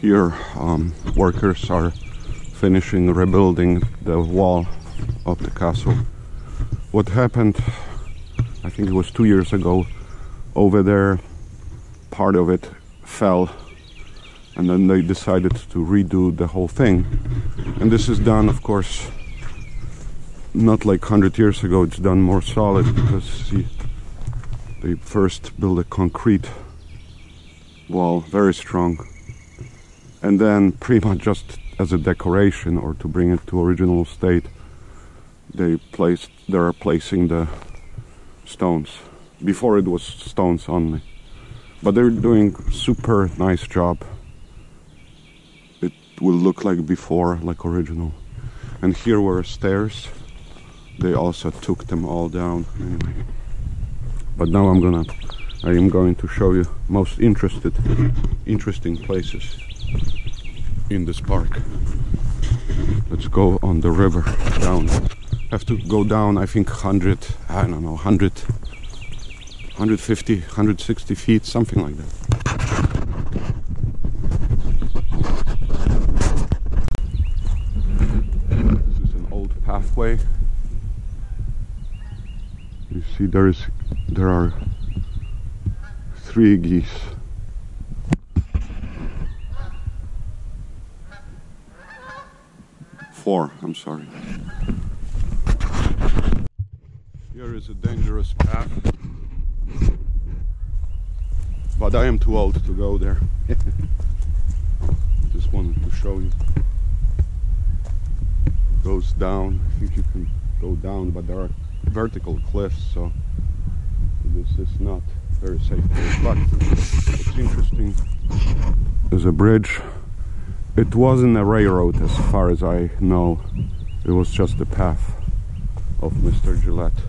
Here workers are finishing rebuilding the wall of the castle. What happened, I think it was 2 years ago, over there part of it fell, and then they decided to redo the whole thing. And this is done, of course, not like 100 years ago. It's done more solid, because see, they first built a concrete wall, very strong, and then pretty much just as a decoration or to bring it to original state, they are placing the stones. Before it was stones only, but they're doing super nice job. It will look like before, like original. And here were stairs. They also took them all down anyway. But now I am going to show you most interesting places in this park. Let's go on the river down. Have to go down, I think 150, 160 feet, something like that. This is an old pathway. You see there are 3 geese. Four, I'm sorry. Here is a dangerous path, but I am too old to go there. Just wanted to show you. Goes down. I think you can go down, but there are vertical cliffs, so this is not very safe. But what's interesting is a bridge. It wasn't a railroad as far as I know. It was just the path of Mr. Gillette.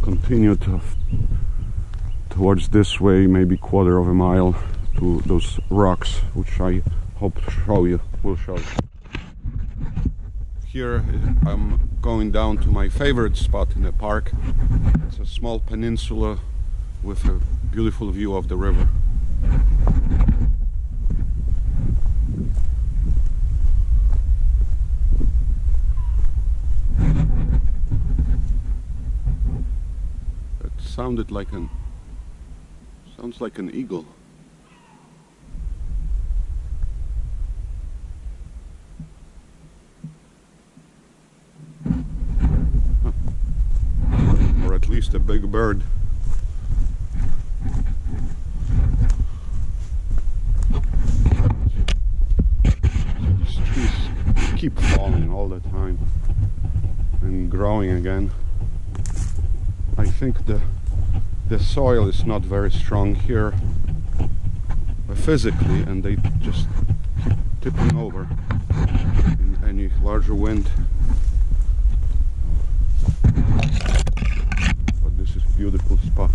Continue towards this way, maybe quarter of a mile, to those rocks, which I hope will show you. Here I'm going down to my favorite spot in the park. It's a small peninsula with a beautiful view of the river. Sounds like an eagle. Huh. Or at least a big bird. These trees keep falling all the time and growing again. I think the soil is not very strong here physically, and they just keep tipping over in any larger wind. But this is a beautiful spot.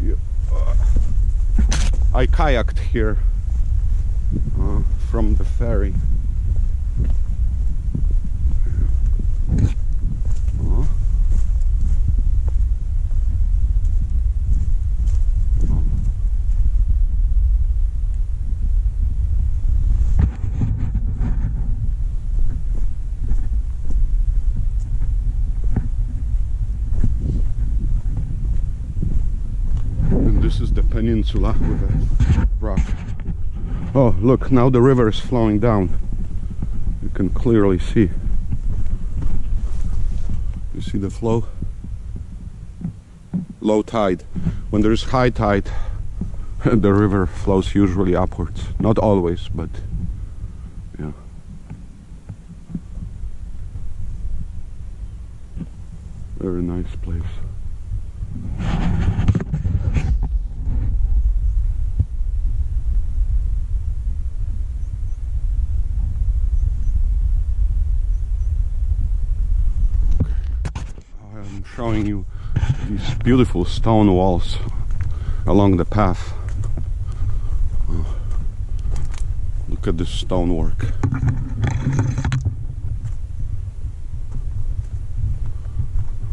Yeah. I kayaked here from the ferry. This is the peninsula with a rock. Oh, look, now the river is flowing down. You can clearly see. You see the flow? Low tide. When there is high tide, the river flows usually upwards. Not always, but yeah. Very nice place. Showing you these beautiful stone walls along the path. Oh, look at this stonework.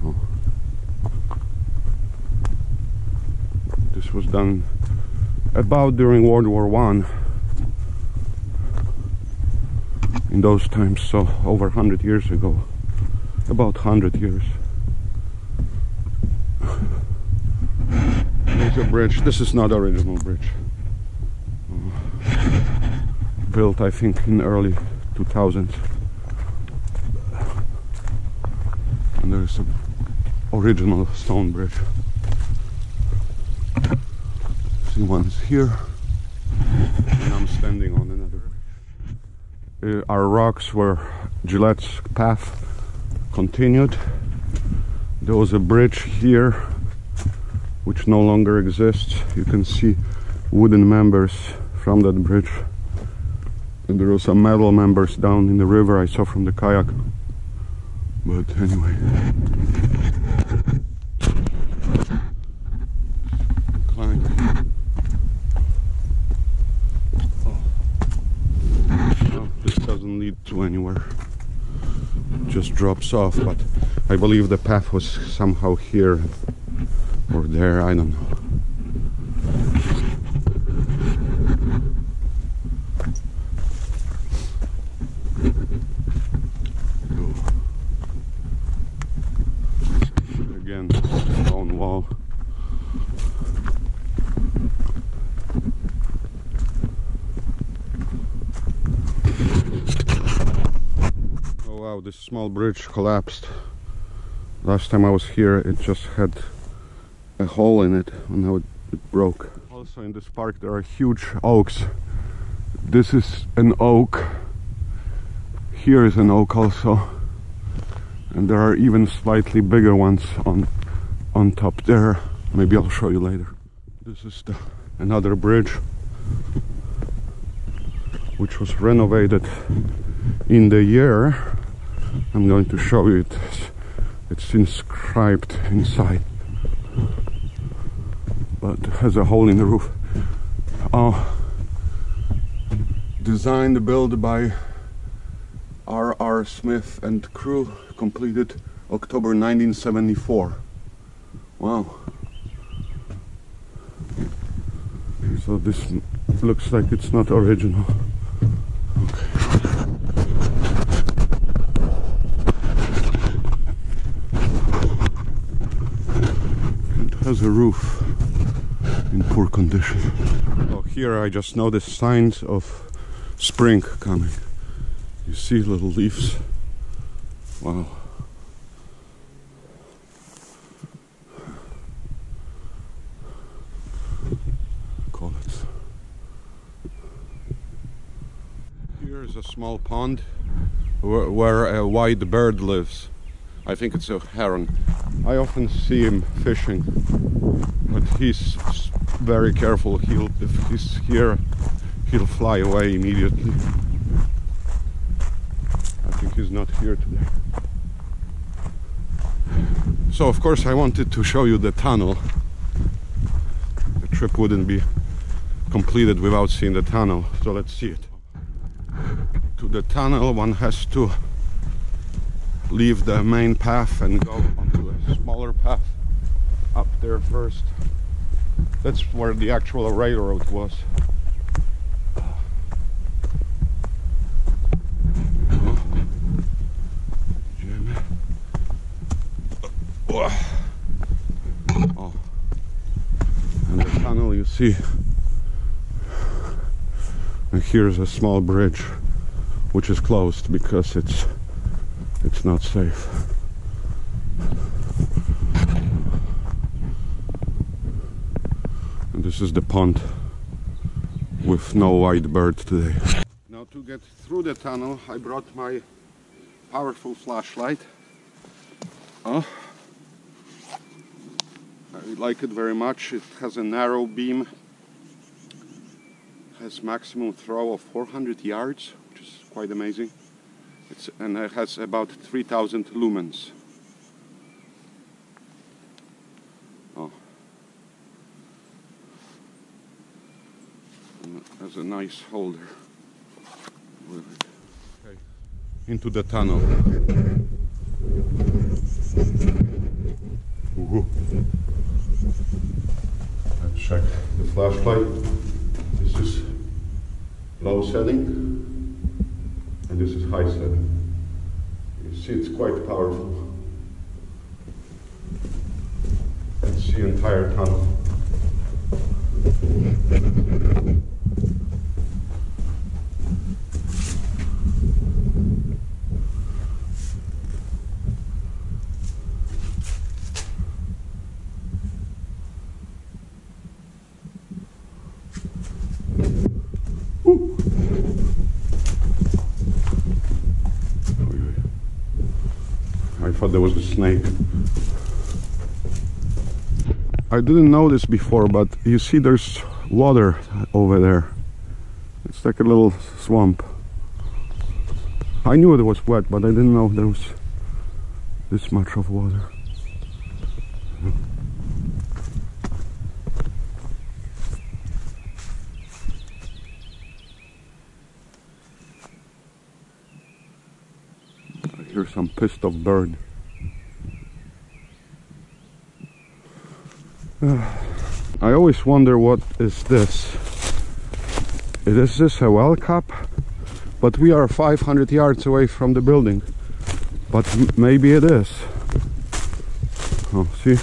Oh. This was done about during World War I. In those times, so over 100 years ago, about 100 years. There's a bridge. This is not original bridge. Built, I think, in early 2000s. And there's an original stone bridge. See, one's here, and I'm standing on another bridge. Our rocks where Gillette's path continued. There was a bridge here which no longer exists. You can see wooden members from that bridge, and there were some metal members down in the river I saw from the kayak. But anyway, climb. Oh, this doesn't lead to anywhere. It just drops off, but I believe the path was somehow here or there, I don't know. Again, stone wall. Oh wow, this small bridge collapsed. Last time I was here, it just had a hole in it, and now it broke. Also in this park there are huge oaks. This is an oak. Here is an oak also. And there are even slightly bigger ones on top there. Maybe I'll show you later. This is another bridge which was renovated in the year. I'm going to show you it. It's inscribed inside, but it has a hole in the roof. Designed, built by R.R. Smith and crew, completed October 1974. Wow. So this looks like it's not original. Okay. It has a roof in poor condition. Oh, here I just noticed signs of spring coming. You see little leaves. Wow. Call it. Here is a small pond where a white bird lives. I think it's a heron. I often see him fishing, but he's very careful. If he's here, he'll fly away immediately. I think he's not here today. So of course I wanted to show you the tunnel. The trip wouldn't be completed without seeing the tunnel, so let's see it. To the tunnel one has to leave the main path and go onto a smaller path up there first. That's where the actual railroad was. Oh. And the tunnel, you see, and here's a small bridge which is closed because it's not safe. And this is the pond with no white bird today. Now to get through the tunnel I brought my powerful flashlight. Oh, I like it very much. It has a narrow beam, has maximum throw of 400 yards, which is quite amazing. And it has about 3000 lumens. Oh, and it has a nice holder with it. Okay. Into the tunnel. check the flashlight. This is low setting and this is high setting. You see it's quite powerful. Let's see entire tunnel. I thought there was a snake. I didn't know this before, but you see there's water over there. It's like a little swamp. I knew it was wet, but I didn't know there was this much of water. I hear some pissed off bird. I always wonder, what is this? Is this a well cap? But we are 500 yards away from the building. But maybe it is. Oh, see?